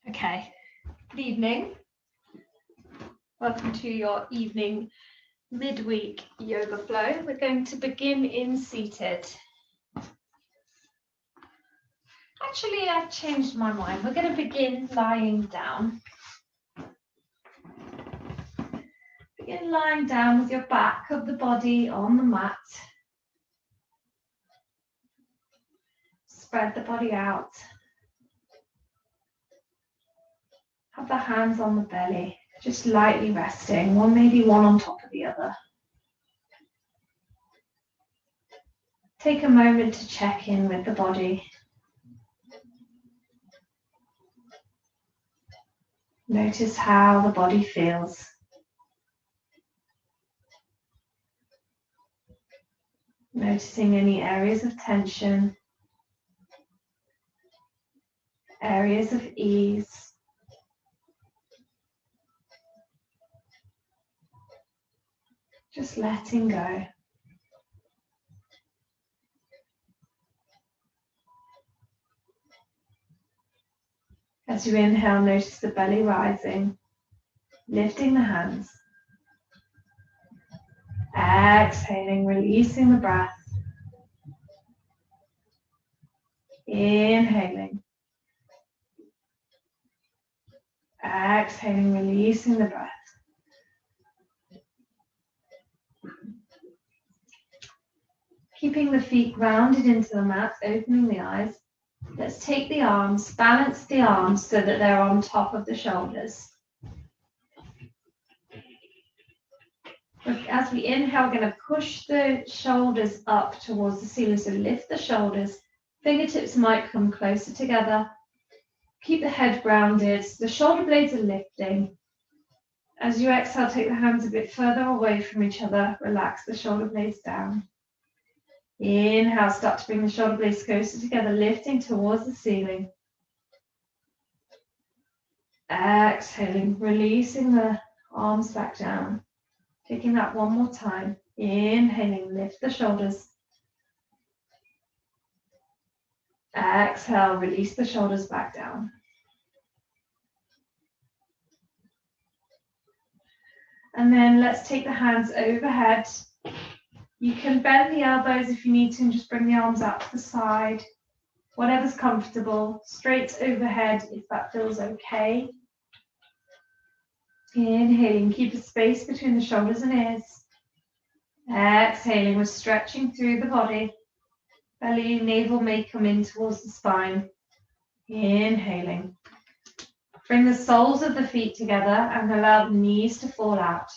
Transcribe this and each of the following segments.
Okay, good evening. Welcome to your evening midweek yoga flow. We're going to begin in seated. Actually, I've changed my mind. We're going to begin lying down. Begin lying down with your back of the body on the mat. Spread the body out. Have the hands on the belly, just lightly resting, maybe one on top of the other. Take a moment to check in with the body. Notice how the body feels. Noticing any areas of tension, areas of ease. Just letting go. As you inhale, notice the belly rising, lifting the hands. Exhaling, releasing the breath. Inhaling. Exhaling, releasing the breath. Keeping the feet grounded into the mat, opening the eyes. Let's take the arms, balance the arms so that they're on top of the shoulders. As we inhale, we're going to push the shoulders up towards the ceiling. So lift the shoulders. Fingertips might come closer together. Keep the head grounded. The shoulder blades are lifting. As you exhale, take the hands a bit further away from each other. Relax the shoulder blades down. Inhale, start to bring the shoulder blades closer together, lifting towards the ceiling. Exhaling, releasing the arms back down. Taking that one more time. Inhaling, lift the shoulders. Exhale, release the shoulders back down. And then let's take the hands overhead. You can bend the elbows if you need to and just bring the arms out to the side. Whatever's comfortable. Straight overhead if that feels okay. Inhaling, keep a space between the shoulders and ears. Exhaling, we're stretching through the body. Belly, navel may come in towards the spine. Inhaling. Bring the soles of the feet together and allow the knees to fall out.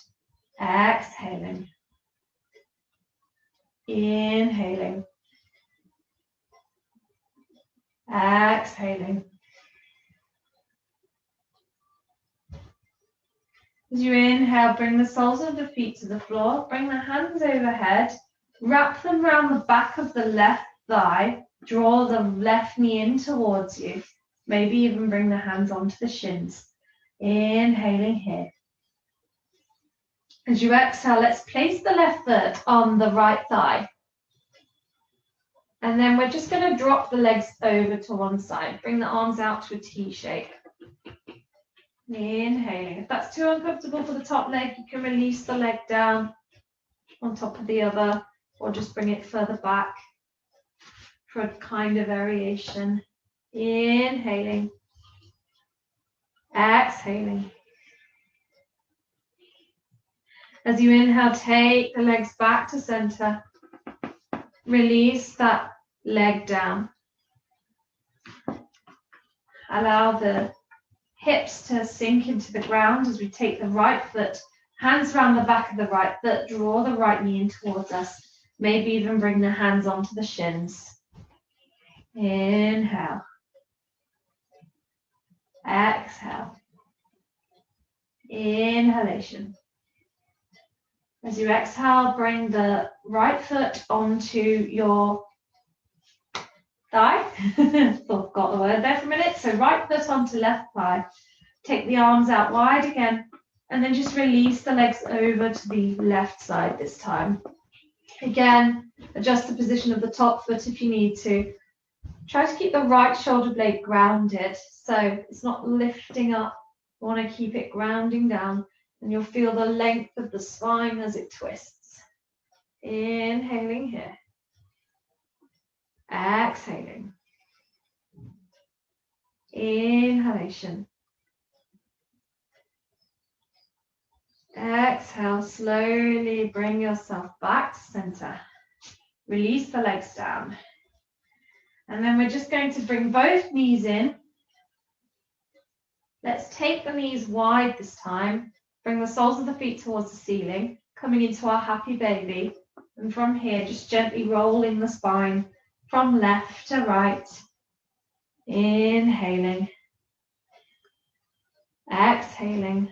Exhaling. Inhaling. Exhaling. As you inhale, bring the soles of the feet to the floor. Bring the hands overhead. Wrap them around the back of the left thigh. Draw the left knee in towards you. Maybe even bring the hands onto the shins. Inhaling here. As you exhale, let's place the left foot on the right thigh. And then we're just going to drop the legs over to one side. Bring the arms out to a T shape. Inhaling. If that's too uncomfortable for the top leg, you can release the leg down on top of the other, or just bring it further back for a kind of variation. Inhaling. Exhaling. As you inhale, take the legs back to center. Release that leg down. Allow the hips to sink into the ground as we take the right foot, hands around the back of the right foot, draw the right knee in towards us. Maybe even bring the hands onto the shins. Inhale. Exhale. Inhalation. As you exhale, bring the right foot onto your thigh. Forgot the word there for a minute. So right foot onto left thigh. Take the arms out wide again. And then just release the legs over to the left side this time. Again, adjust the position of the top foot if you need to. Try to keep the right shoulder blade grounded, so it's not lifting up. You want to keep it grounding down, and you'll feel the length of the spine as it twists. Inhaling here. Exhaling. Inhalation. Exhale, slowly bring yourself back to center. Release the legs down. And then we're just going to bring both knees in. Let's take the knees wide this time. Bring the soles of the feet towards the ceiling, coming into our happy baby. And from here, just gently rolling the spine from left to right. Inhaling. Exhaling.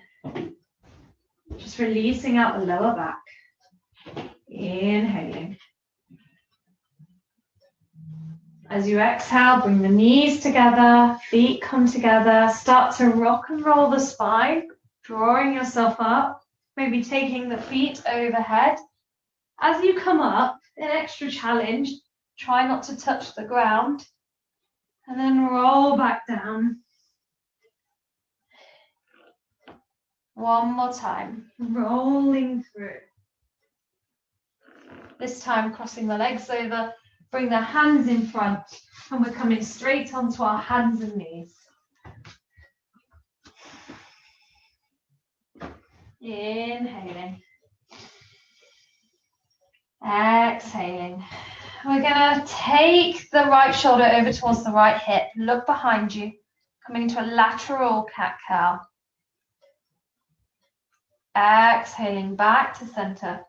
Just releasing out the lower back. Inhaling. As you exhale, bring the knees together, feet come together, start to rock and roll the spine, drawing yourself up, maybe taking the feet overhead. As you come up, an extra challenge, try not to touch the ground, and then roll back down. One more time, rolling through. This time, crossing the legs over, bring the hands in front, and we're coming straight onto our hands and knees. Inhaling. Exhaling. We're going to take the right shoulder over towards the right hip. Look behind you, coming into a lateral cat-cow. Exhaling back to center.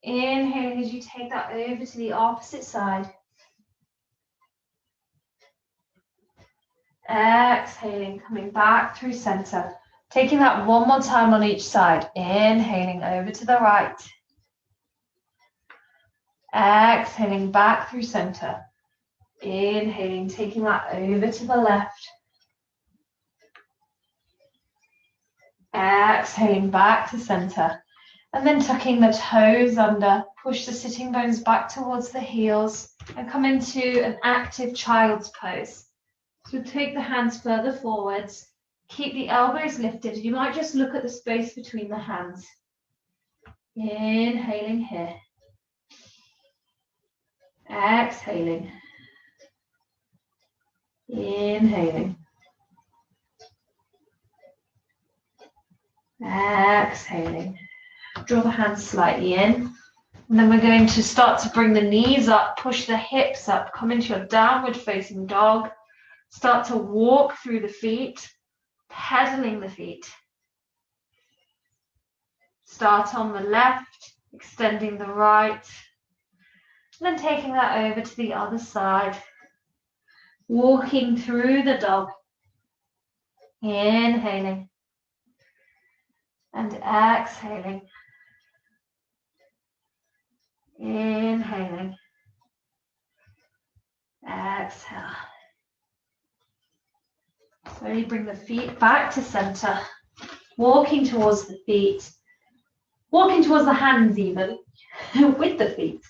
Inhaling as you take that over to the opposite side. Exhaling, coming back through center. Taking that one more time on each side. Inhaling over to the right. Exhaling back through center. Inhaling, taking that over to the left. Exhaling back to center. And then tucking the toes under, push the sitting bones back towards the heels and come into an active child's pose. So take the hands further forwards, keep the elbows lifted. You might just look at the space between the hands. Inhaling here. Exhaling. Inhaling. Exhaling. Draw the hands slightly in. And then we're going to start to bring the knees up, push the hips up, come into your downward facing dog. Start to walk through the feet, pedaling the feet. Start on the left, extending the right. And then taking that over to the other side. Walking through the dog. Inhaling. And exhaling. Inhaling. Exhale. Slowly bring the feet back to center. Walking towards the feet. Walking towards the hands even, with the feet.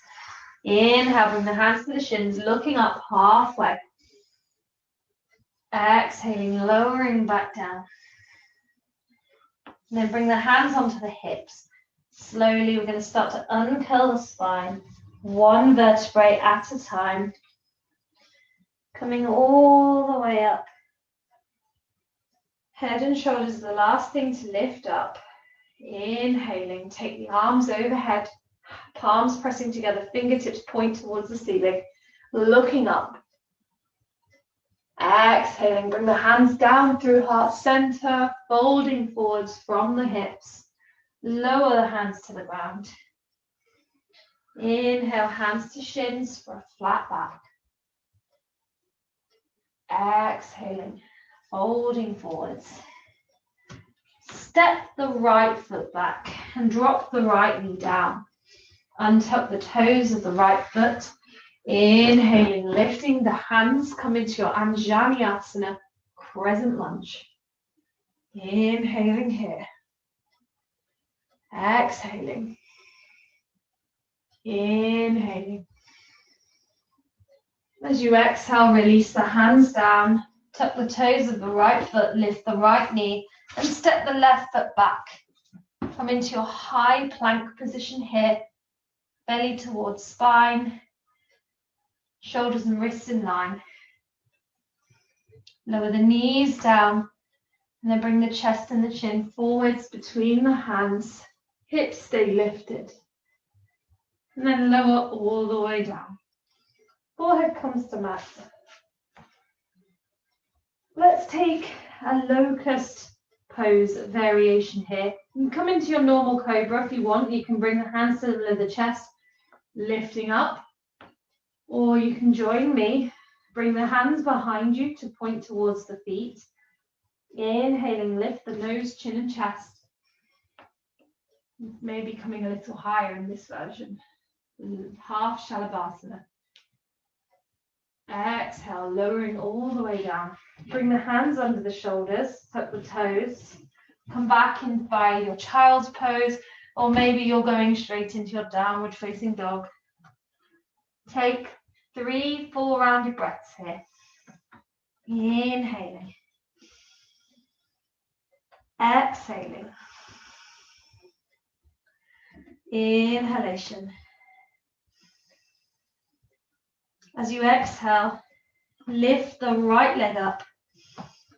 Inhale, bring the hands to the shins, looking up halfway. Exhaling, lowering back down. And then bring the hands onto the hips. Slowly, we're going to start to uncurl the spine, one vertebrae at a time. Coming all the way up. Head and shoulders are the last thing to lift up. Inhaling, take the arms overhead, palms pressing together, fingertips point towards the ceiling, looking up. Exhaling, bring the hands down through heart center, folding forwards from the hips. Lower the hands to the ground. Inhale, hands to shins for a flat back. Exhaling, folding forwards. Step the right foot back and drop the right knee down. Untuck the toes of the right foot. Inhaling, lifting the hands, come into your Anjaneyasana, crescent lunge. Inhaling here. Exhaling. Inhaling. As you exhale, release the hands down, tuck the toes of the right foot, lift the right knee, and step the left foot back. Come into your high plank position here, belly towards spine, shoulders and wrists in line. Lower the knees down, and then bring the chest and the chin forwards between the hands, hips stay lifted. And then lower all the way down. Forehead comes to mat. Let's take a locust pose variation here. You can come into your normal cobra if you want. You can bring the hands to the middle of the chest, lifting up. Or you can join me. Bring the hands behind you to point towards the feet. Inhaling, lift the nose, chin and chest. Maybe coming a little higher in this version. Half Shalabhasana. Exhale, lowering all the way down. Bring the hands under the shoulders, tuck the toes. Come back in by your child's pose, or maybe you're going straight into your downward facing dog. Take 3 full rounded breaths here. Inhaling. Exhaling. Inhalation. As you exhale, lift the right leg up.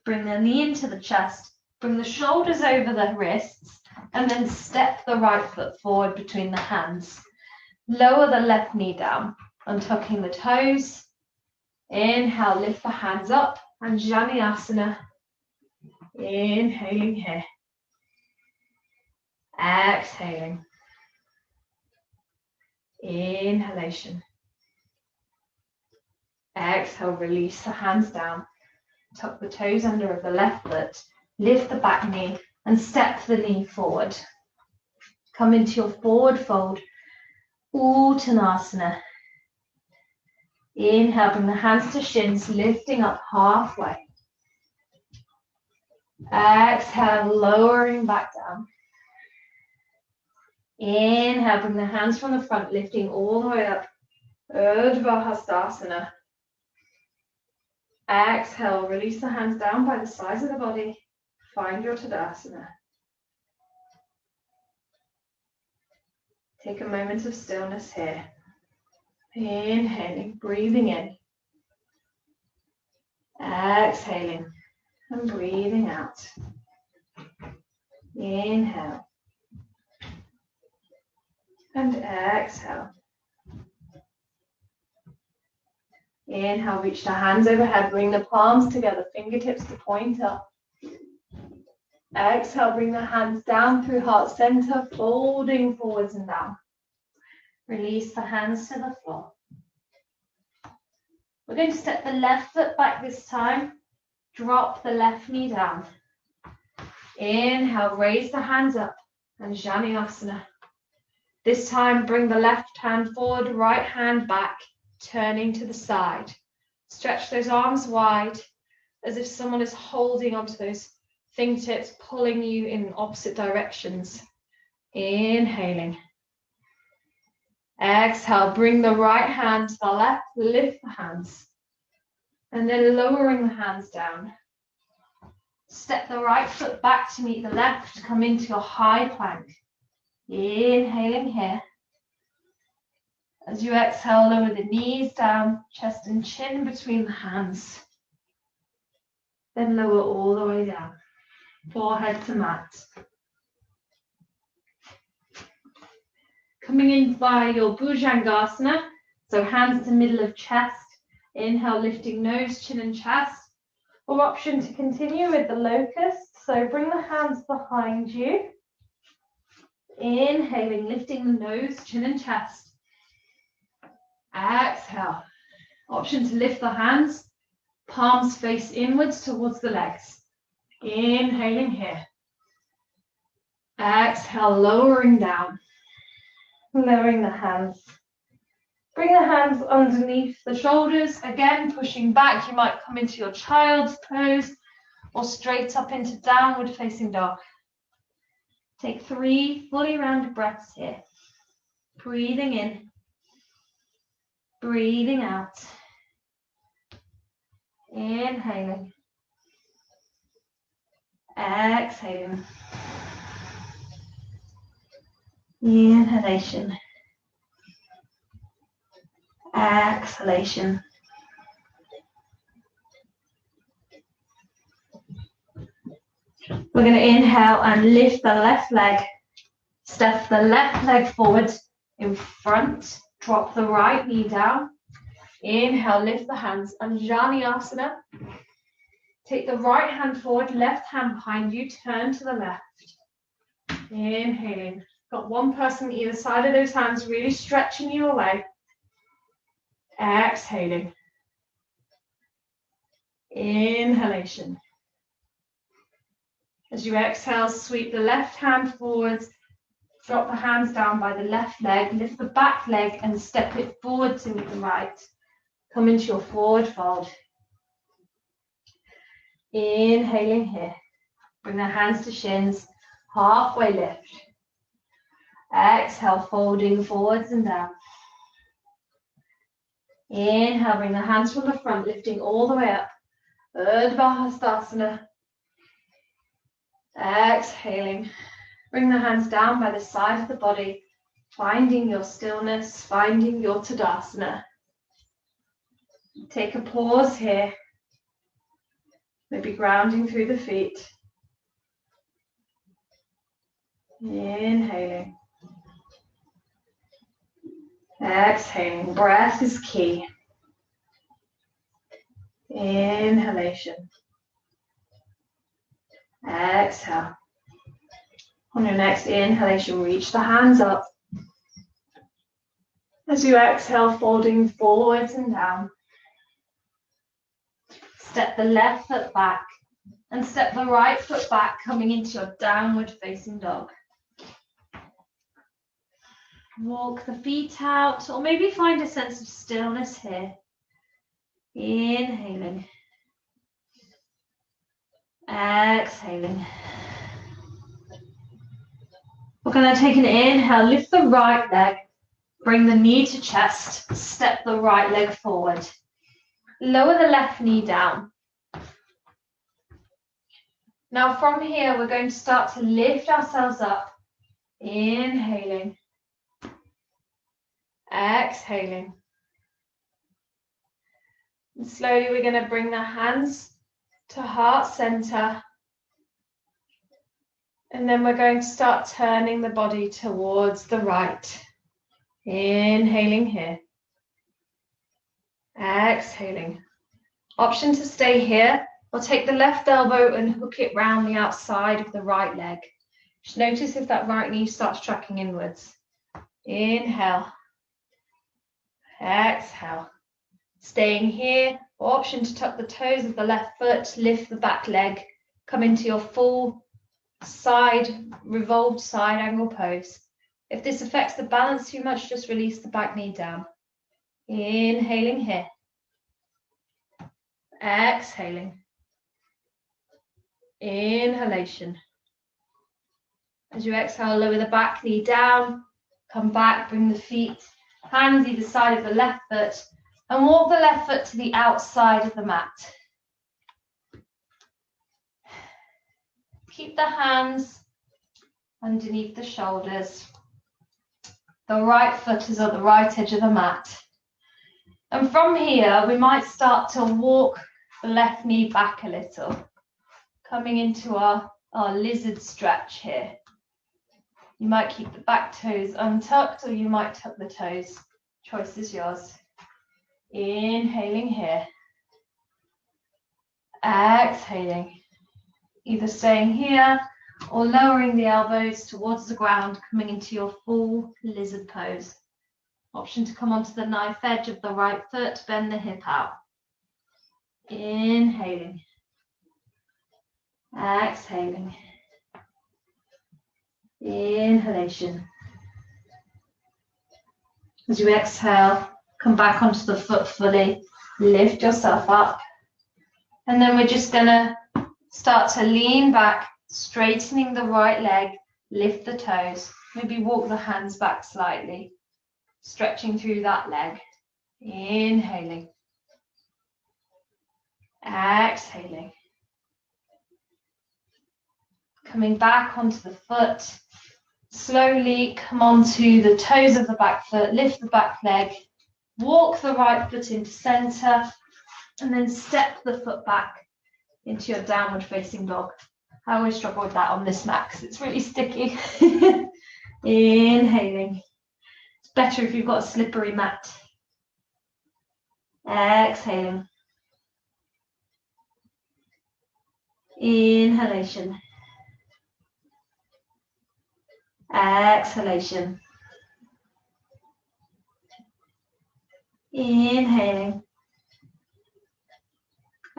Bring the knee into the chest. Bring the shoulders over the wrists. And then step the right foot forward between the hands. Lower the left knee down, untucking the toes. Inhale, lift the hands up. Anjaneyasana. Inhaling here. Exhaling. Inhalation. Exhale, release the hands down. Tuck the toes under of the left foot. Lift the back knee and step the knee forward. Come into your forward fold. Uttanasana. Inhale, bring the hands to shins, lifting up halfway. Exhale, lowering back down. Inhale, bring the hands from the front, lifting all the way up. Urdhva Hastasana. Exhale, release the hands down by the sides of the body. Find your Tadasana. Take a moment of stillness here. Inhaling, breathing in. Exhaling and breathing out. Inhale and exhale. Inhale, reach the hands overhead, bring the palms together, fingertips to point up. Exhale, bring the hands down through heart center, folding forwards and down. Release the hands to the floor. We're going to step the left foot back this time. Drop the left knee down. Inhale, raise the hands up, Anjaneyasana. This time, bring the left hand forward, right hand back, turning to the side. Stretch those arms wide as if someone is holding onto those fingertips, pulling you in opposite directions. Inhaling. Exhale, bring the right hand to the left, lift the hands. And then lowering the hands down. Step the right foot back to meet the left, come into your high plank. Inhaling here. As you exhale, lower the knees down, chest and chin between the hands. Then lower all the way down. Forehead to mat. Coming in by your Bhujangasana, so hands to middle of chest. Inhale, lifting nose, chin and chest. Or option to continue with the locust. So bring the hands behind you. Inhaling, lifting the nose, chin and chest. Exhale. Option to lift the hands. Palms face inwards towards the legs. Inhaling here. Exhale, lowering down. Lowering the hands. Bring the hands underneath the shoulders. Again, pushing back. You might come into your child's pose or straight up into downward facing dog. Take 3 fully rounded breaths here. Breathing in. Breathing out. Inhaling. Exhaling. Inhalation. Exhalation. We're going to inhale and lift the left leg. Step the left leg forward in front. Drop the right knee down. Inhale, lift the hands. Anjali Asana. Take the right hand forward, left hand behind you. Turn to the left. Inhaling. Got one person either side of those hands, really stretching you away. Exhaling. Inhalation. As you exhale, sweep the left hand forwards, drop the hands down by the left leg, lift the back leg and step it forward to meet the right. Come into your forward fold. Inhaling here. Bring the hands to shins, halfway lift. Exhale, folding forwards and down. Inhale, bring the hands from the front, lifting all the way up. Urdhva Hastasana. Exhaling. Bring the hands down by the side of the body, finding your stillness, finding your Tadasana. Take a pause here. Maybe grounding through the feet. Inhaling. Exhaling. Breath is key. Inhalation. Exhale. On your next inhalation, reach the hands up. As you exhale, folding forwards and down. Step the left foot back and step the right foot back, coming into your downward facing dog. Walk the feet out, or maybe find a sense of stillness here. Inhaling. Exhaling. We're going to take an inhale, lift the right leg, bring the knee to chest, step the right leg forward. Lower the left knee down. Now from here, we're going to start to lift ourselves up. Inhaling. Exhaling. And slowly we're going to bring the hands to heart center. And then we're going to start turning the body towards the right. Inhaling here. Exhaling. Option to stay here, or take the left elbow and hook it round the outside of the right leg. Just notice if that right knee starts tracking inwards. Inhale. Exhale. Staying here, or option to tuck the toes of the left foot, lift the back leg, come into your full side, revolved side angle pose. If this affects the balance too much, just release the back knee down. Inhaling here. Exhaling. Inhalation. As you exhale, lower the back knee down, come back, bring the feet, hands either side of the left foot, and walk the left foot to the outside of the mat. Keep the hands underneath the shoulders. The right foot is at the right edge of the mat. And from here, we might start to walk the left knee back a little, coming into our lizard stretch here. You might keep the back toes untucked, or you might tuck the toes. Choice is yours. Inhaling here. Exhaling. Either staying here or lowering the elbows towards the ground, coming into your full lizard pose. Option to come onto the knife edge of the right foot, bend the hip out. Inhaling. Exhaling. Inhalation. As you exhale, come back onto the foot fully, lift yourself up. And then we're just gonna start to lean back, straightening the right leg, lift the toes, maybe walk the hands back slightly, stretching through that leg. Inhaling. Exhaling. Coming back onto the foot. Slowly come onto the toes of the back foot, lift the back leg, walk the right foot into center, and then step the foot back into your downward facing dog. I always struggle with that on this mat because it's really sticky. Inhaling. It's better if you've got a slippery mat. Exhaling. Inhalation. Exhalation. Inhaling.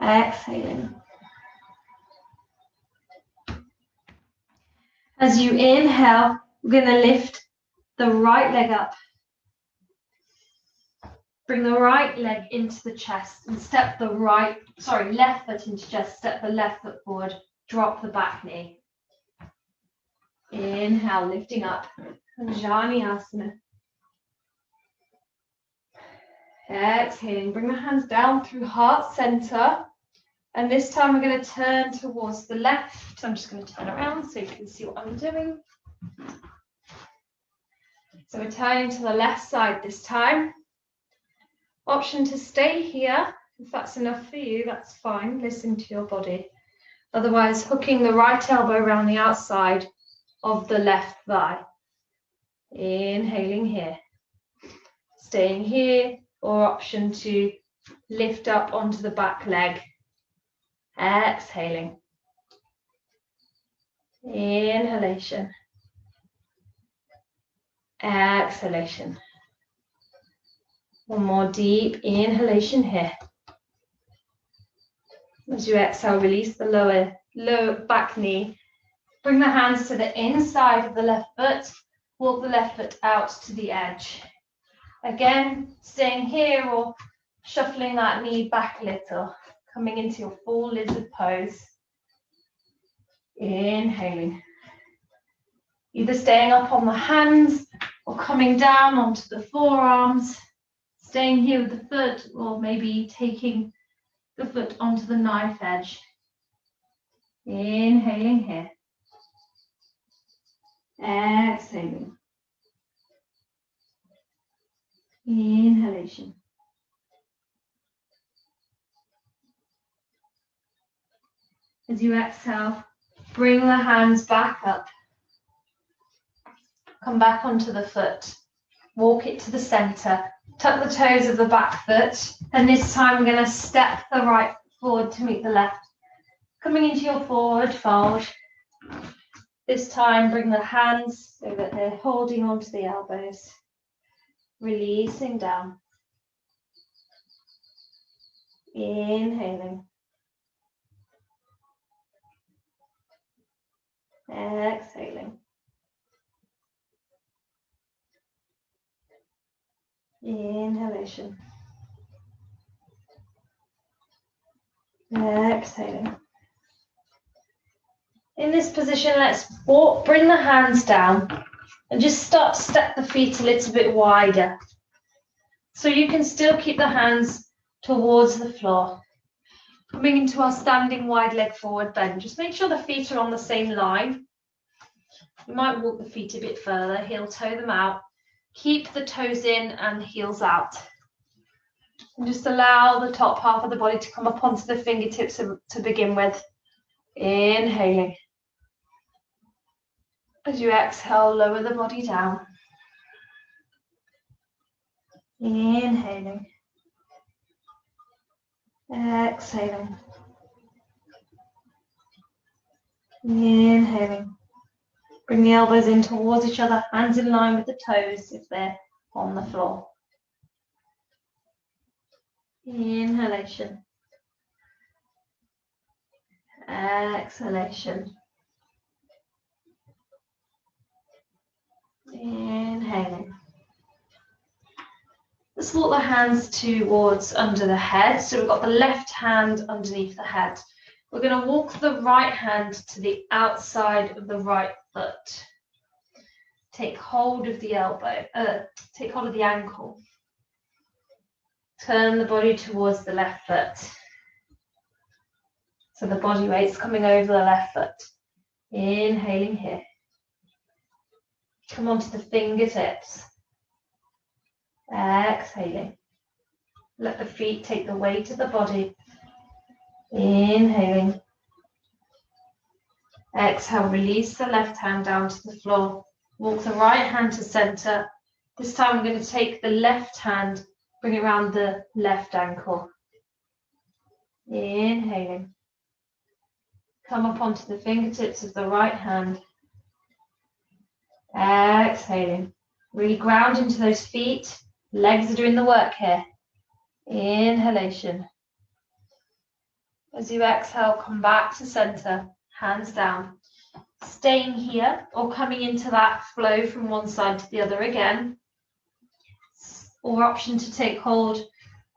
Exhaling. As you inhale, we're going to lift the right leg up. Bring the right leg into the chest and step the left foot into chest, step the left foot forward, drop the back knee. Inhale, lifting up, Anjaneyasana. Exhaling, bring the hands down through heart center. And this time we're going to turn towards the left. I'm just going to turn around so you can see what I'm doing. So we're turning to the left side this time. Option to stay here. If that's enough for you, that's fine. Listen to your body. Otherwise, hooking the right elbow around the outside of the left thigh. Inhaling here. Staying here, or option to lift up onto the back leg. Exhaling. Inhalation. Exhalation. One more deep inhalation here. As you exhale, release the lower back knee. Bring the hands to the inside of the left foot. Walk the left foot out to the edge. Again, staying here or shuffling that knee back a little. Coming into your full lizard pose. Inhaling. Either staying up on the hands or coming down onto the forearms. Staying here with the foot, or maybe taking the foot onto the knife edge. Inhaling here. Exhaling. Inhalation. As you exhale, bring the hands back up. Come back onto the foot. Walk it to the center. Tuck the toes of the back foot. And this time we're going to step the right forward to meet the left. Coming into your forward fold. This time bring the hands so that they're holding onto the elbows. Releasing down. Inhaling. Exhaling. Inhalation. Exhaling. In this position, let's bring the hands down and just start to step the feet a little bit wider. So you can still keep the hands towards the floor. Coming into our standing wide leg forward bend. Just make sure the feet are on the same line. You might walk the feet a bit further, heel toe them out. Keep the toes in and heels out. And just allow the top half of the body to come up onto the fingertips to begin with. Inhaling. As you exhale, lower the body down. Inhaling. Exhaling. Inhaling. Bring the elbows in towards each other, hands in line with the toes if they're on the floor. Inhalation. Exhalation. Inhaling. Let's walk the hands towards under the head. So we've got the left hand underneath the head. We're going to walk the right hand to the outside of the right foot. Take hold of the elbow, take hold of the ankle. Turn the body towards the left foot. So the body weight's coming over the left foot. Inhaling here. Come onto the fingertips. Exhaling. Let the feet take the weight of the body. Inhaling. Exhale, release the left hand down to the floor. Walk the right hand to center. This time I'm going to take the left hand, bring it around the left ankle. Inhaling. Come up onto the fingertips of the right hand. Exhaling. Really ground into those feet. Legs are doing the work here. Inhalation. As you exhale, come back to center. Hands down. Staying here or coming into that flow from one side to the other again. Or option to take hold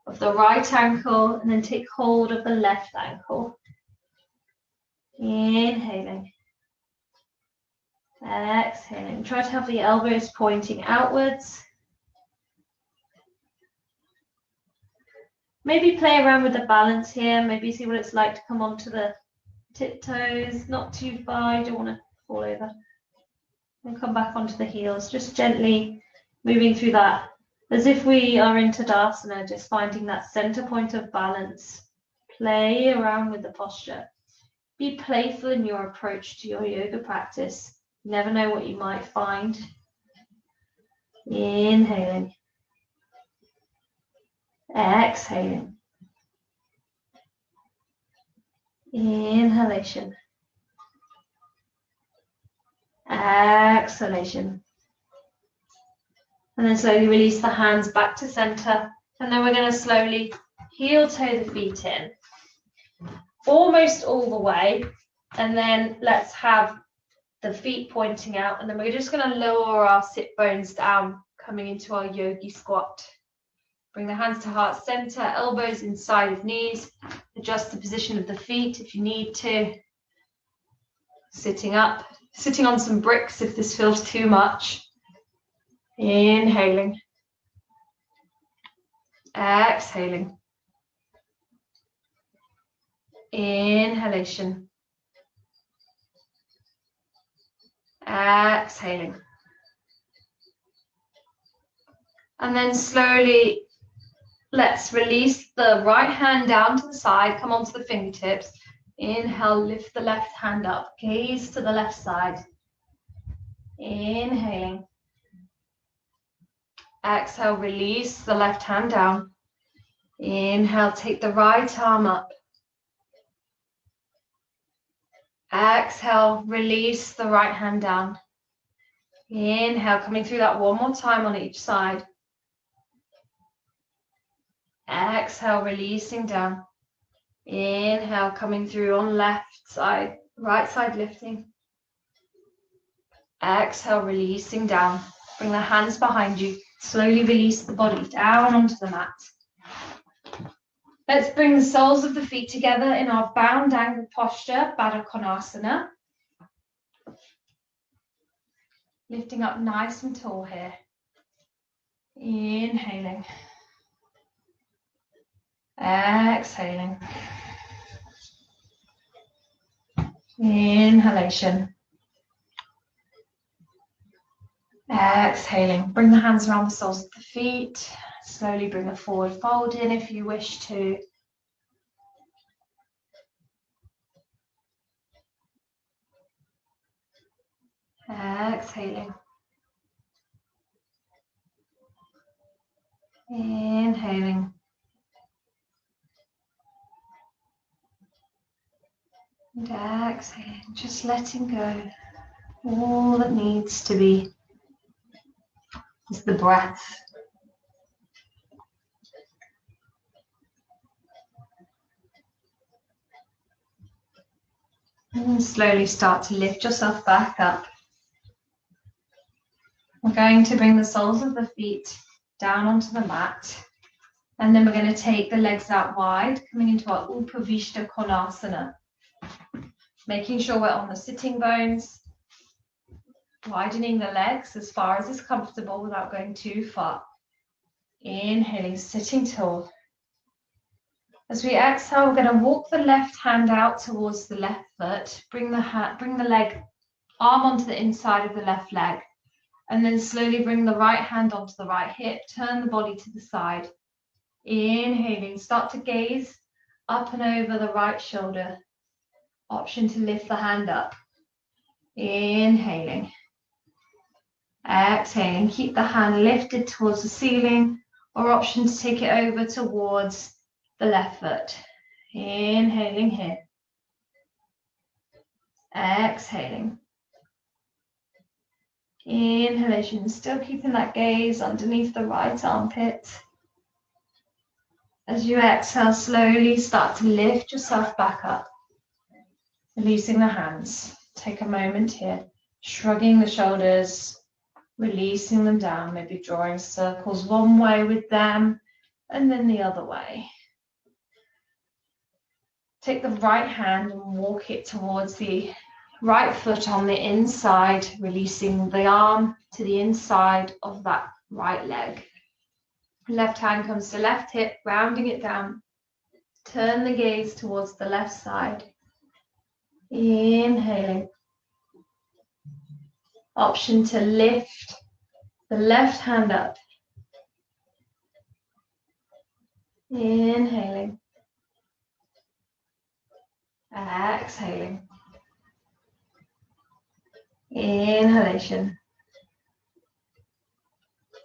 of the right ankle and then take hold of the left ankle. Inhaling. Exhaling. Try to have the elbows pointing outwards. Maybe play around with the balance here. Maybe see what it's like to come onto the tiptoes, not too far. You don't want to fall over. And come back onto the heels, just gently moving through that as if we are in Tadasana, just finding that center point of balance. Play around with the posture. Be playful in your approach to your yoga practice. You never know what you might find. Inhaling. Exhaling. Inhalation. Exhalation. And then slowly release the hands back to center. And then we're going to slowly heel toe the feet in. Almost all the way. And then let's have the feet pointing out. And then we're just going to lower our sit bones down, coming into our yogi squat. Bring the hands to heart center, elbows inside of knees. Adjust the position of the feet if you need to. Sitting up, sitting on some bricks if this feels too much. Inhaling. Exhaling. Inhalation. Exhaling. And then slowly, let's release the right hand down to the side, come onto the fingertips. Inhale, lift the left hand up, gaze to the left side. Inhaling. Exhale, release the left hand down. Inhale, take the right arm up. Exhale, release the right hand down. Inhale, coming through that one more time on each side. Exhale, releasing down. Inhale, coming through on left side, right side lifting. Exhale, releasing down. Bring the hands behind you. Slowly release the body down onto the mat. Let's bring the soles of the feet together in our bound angle posture, Baddha Konasana. Lifting up nice and tall here. Inhaling. Exhaling. Inhalation. Exhaling. Bring the hands around the soles of the feet. Slowly bring a forward fold in if you wish to. Exhaling. Inhaling. And exhaling. Just letting go. All that needs to be is the breath. And slowly start to lift yourself back up. We're going to bring the soles of the feet down onto the mat. And then we're going to take the legs out wide, coming into our Upavishta Konasana. Making sure we're on the sitting bones. Widening the legs as far as is comfortable without going too far. Inhaling, sitting tall. As we exhale, we're going to walk the left hand out towards the left foot, bring the arm onto the inside of the left leg, and then slowly bring the right hand onto the right hip, turn the body to the side. Inhaling, start to gaze up and over the right shoulder. Option to lift the hand up. Inhaling. Exhaling, keep the hand lifted towards the ceiling, or option to take it over towards the left foot. Inhaling here. Exhaling. Inhalation, still keeping that gaze underneath the right armpit. As you exhale, slowly start to lift yourself back up, releasing the hands. Take a moment here, shrugging the shoulders, releasing them down, maybe drawing circles one way with them and then the other way. Take the right hand and walk it towards the right foot on the inside, releasing the arm to the inside of that right leg. Left hand comes to left hip, rounding it down. Turn the gaze towards the left side. Inhaling. Option to lift the left hand up. Inhaling. Exhaling. Inhalation.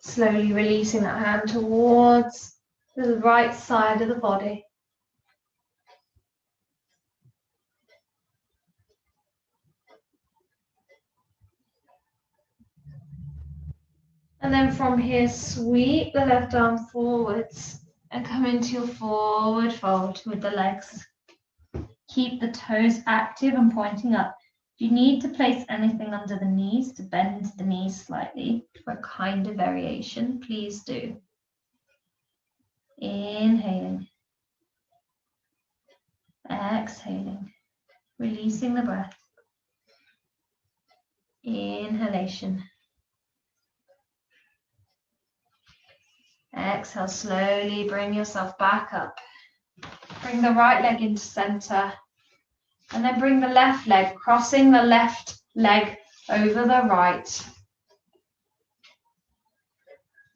Slowly releasing that hand towards the right side of the body. And then from here, sweep the left arm forwards and come into your forward fold with the legs. Keep the toes active and pointing up. If you need to place anything under the knees to bend the knees slightly for a kind of variation, please do. Inhaling. Exhaling. Releasing the breath. Inhalation. Exhale, slowly bring yourself back up. Bring the right leg into center. And then bring the left leg, crossing the left leg over the right.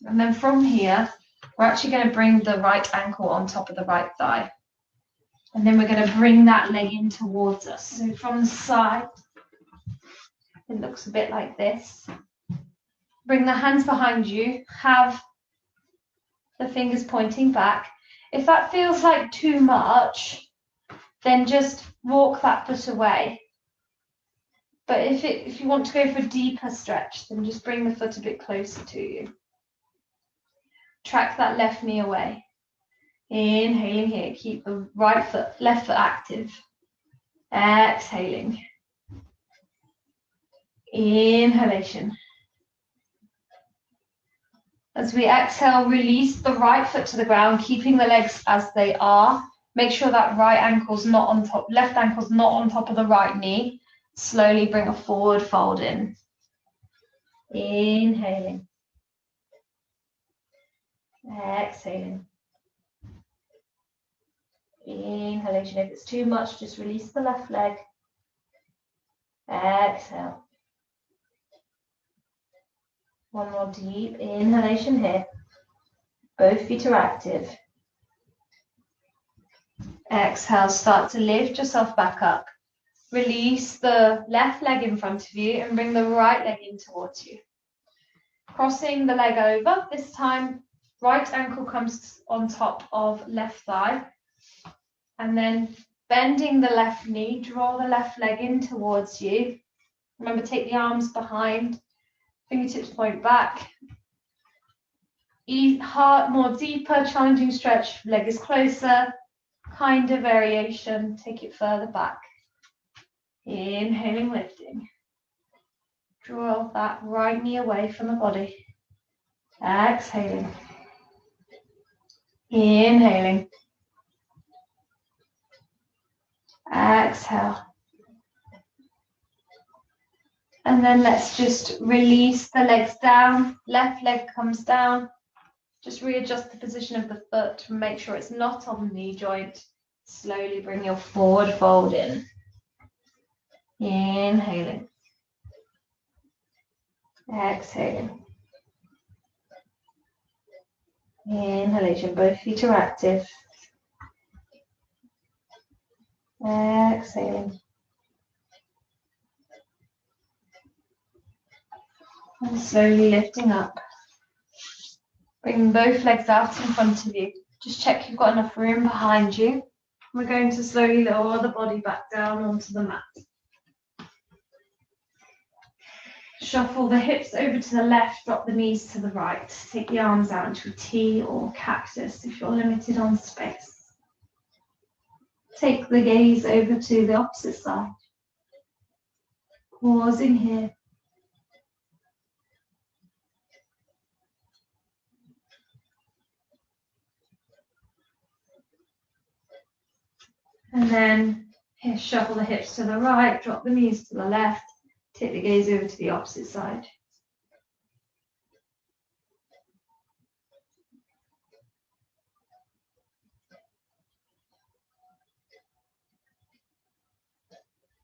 And then from here, we're actually going to bring the right ankle on top of the right thigh. And then we're going to bring that leg in towards us. So from the side, it looks a bit like this. Bring the hands behind you. Have the fingers pointing back. If that feels like too much, then just walk that foot away. But if you want to go for a deeper stretch, then just bring the foot a bit closer to you. Track that left knee away. Inhaling here, keep the left foot active. Exhaling. Inhalation. As we exhale, release the right foot to the ground, keeping the legs as they are. Make sure that right ankle's not on top, left ankle's not on top of the right knee. Slowly bring a forward fold in. Inhaling. Exhaling. Inhalation. If it's too much, just release the left leg. Exhale. One more deep inhalation here. Both feet are active. Exhale, start to lift yourself back up. Release the left leg in front of you and bring the right leg in towards you. Crossing the leg over, this time right ankle comes on top of left thigh. And then bending the left knee, draw the left leg in towards you. Remember, take the arms behind, fingertips point back. Heart more deeper, challenging stretch, leg is closer. Kind of variation, take it further back. Inhaling, lifting. Draw that right knee away from the body. Exhaling. Inhaling. Exhale. And then let's just release the legs down. Left leg comes down. Just readjust the position of the foot and make sure it's not on the knee joint. Slowly bring your forward fold in. Inhaling. Exhaling. Inhalation, both feet are active. Exhaling. And slowly lifting up. Bring both legs out in front of you. Just check you've got enough room behind you. We're going to slowly lower the body back down onto the mat. Shuffle the hips over to the left, drop the knees to the right. Take the arms out into a T or cactus if you're limited on space. Take the gaze over to the opposite side. Pausing here. And then here, shuffle the hips to the right, drop the knees to the left. Take the gaze over to the opposite side.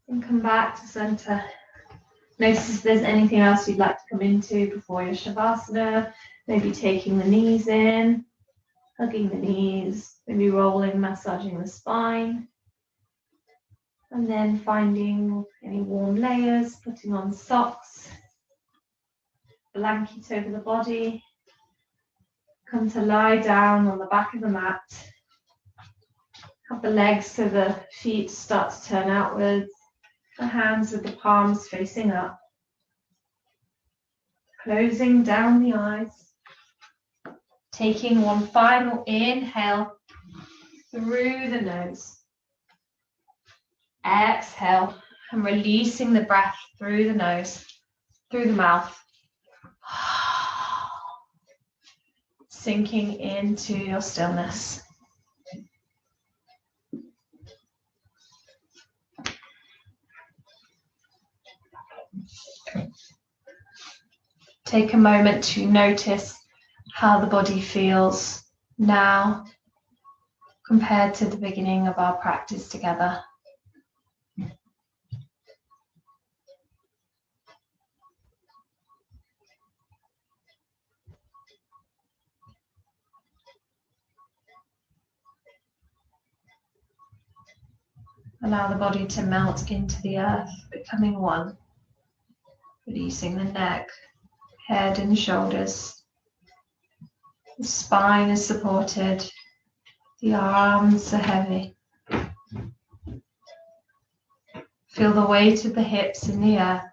And come back to center. Notice if there's anything else you'd like to come into before your Shavasana. Maybe taking the knees in, hugging the knees, maybe rolling, massaging the spine. And then finding any warm layers, putting on socks, blanket over the body. Come to lie down on the back of the mat. Have the legs so the feet start to turn outwards. The hands with the palms facing up. Closing down the eyes. Taking one final inhale through the nose. Exhale and releasing the breath through the nose, through the mouth. Sinking into your stillness. Take a moment to notice how the body feels now compared to the beginning of our practice together. Allow the body to melt into the earth, becoming one. Releasing the neck, head and shoulders. The spine is supported. The arms are heavy. Feel the weight of the hips in the earth.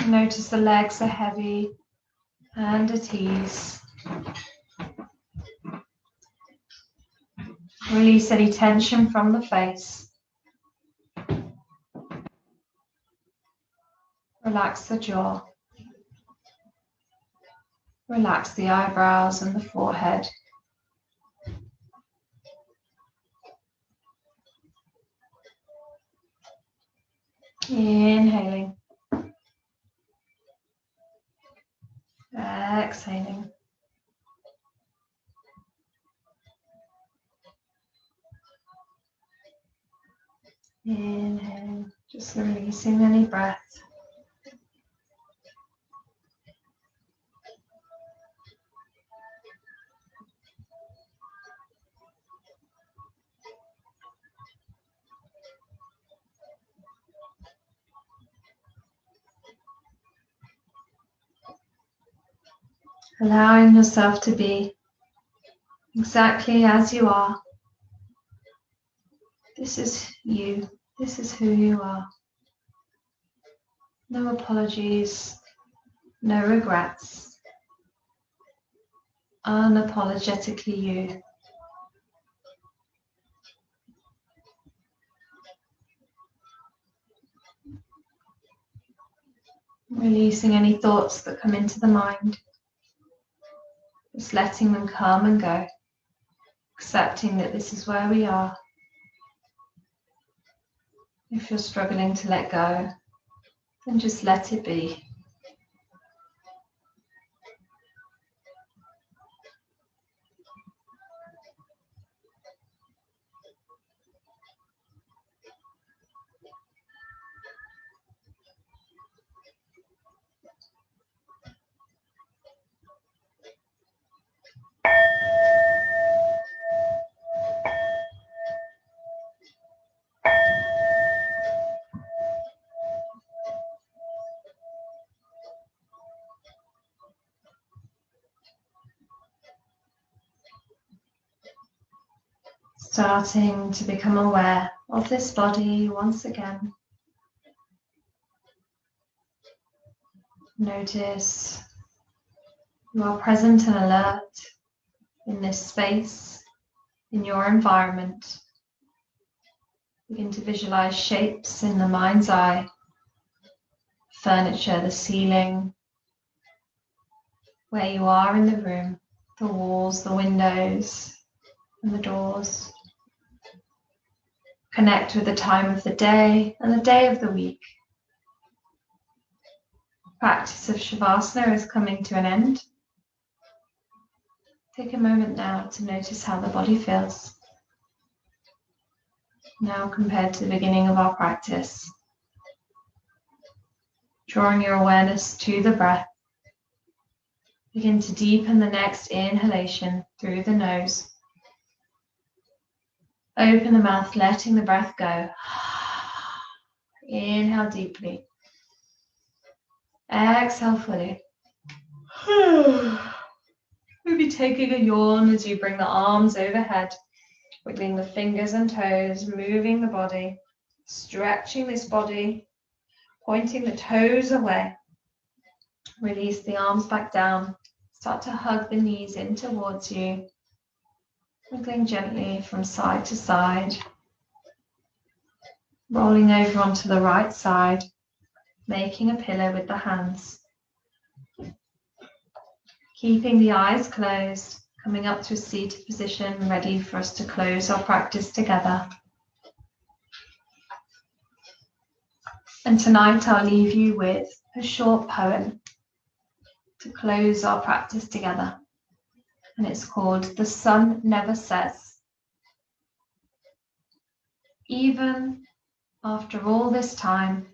Notice the legs are heavy and at ease. Release any tension from the face. Relax the jaw. Relax the eyebrows and the forehead. Inhaling. Exhaling. Inhale, just releasing any breath. Allowing yourself to be exactly as you are. This is you. This is who you are. No apologies, no regrets. Unapologetically you. Releasing any thoughts that come into the mind. Just letting them come and go. Accepting that this is where we are. If you're struggling to let go, then just let it be. Starting to become aware of this body once again. Notice you are present and alert in this space, in your environment. Begin to visualize shapes in the mind's eye, furniture, the ceiling, where you are in the room, the walls, the windows, and the doors. Connect with the time of the day and the day of the week. Practice of Shavasana is coming to an end. Take a moment now to notice how the body feels. Now compared to the beginning of our practice. Drawing your awareness to the breath. Begin to deepen the next inhalation through the nose. Open the mouth, letting the breath go. Inhale deeply. Exhale fully. Maybe taking a yawn as you bring the arms overhead, wiggling the fingers and toes, moving the body, stretching this body, pointing the toes away. Release the arms back down. Start to hug the knees in towards you, wiggling gently from side to side, rolling over onto the right side, making a pillow with the hands. Keeping the eyes closed, coming up to a seated position, ready for us to close our practice together. And tonight I'll leave you with a short poem to close our practice together. And it's called The Sun Never Says. Even after all this time,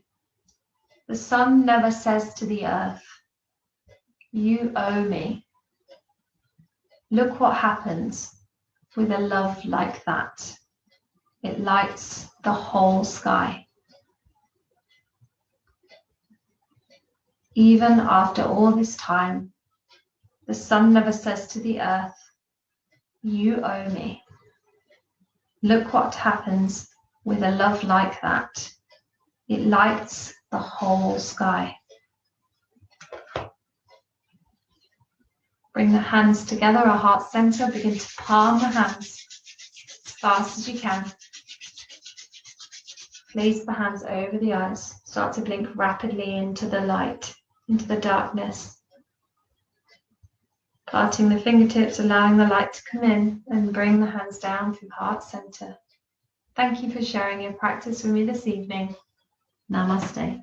the sun never says to the earth, "You owe me." Look what happens with a love like that. It lights the whole sky. Even after all this time, the sun never says to the earth, "You owe me." Look what happens with a love like that. It lights the whole sky. Bring the hands together, our heart center. Begin to palm the hands as fast as you can. Place the hands over the eyes. Start to blink rapidly into the light, into the darkness. Parting the fingertips, allowing the light to come in, and bring the hands down through heart center. Thank you for sharing your practice with me this evening. Namaste.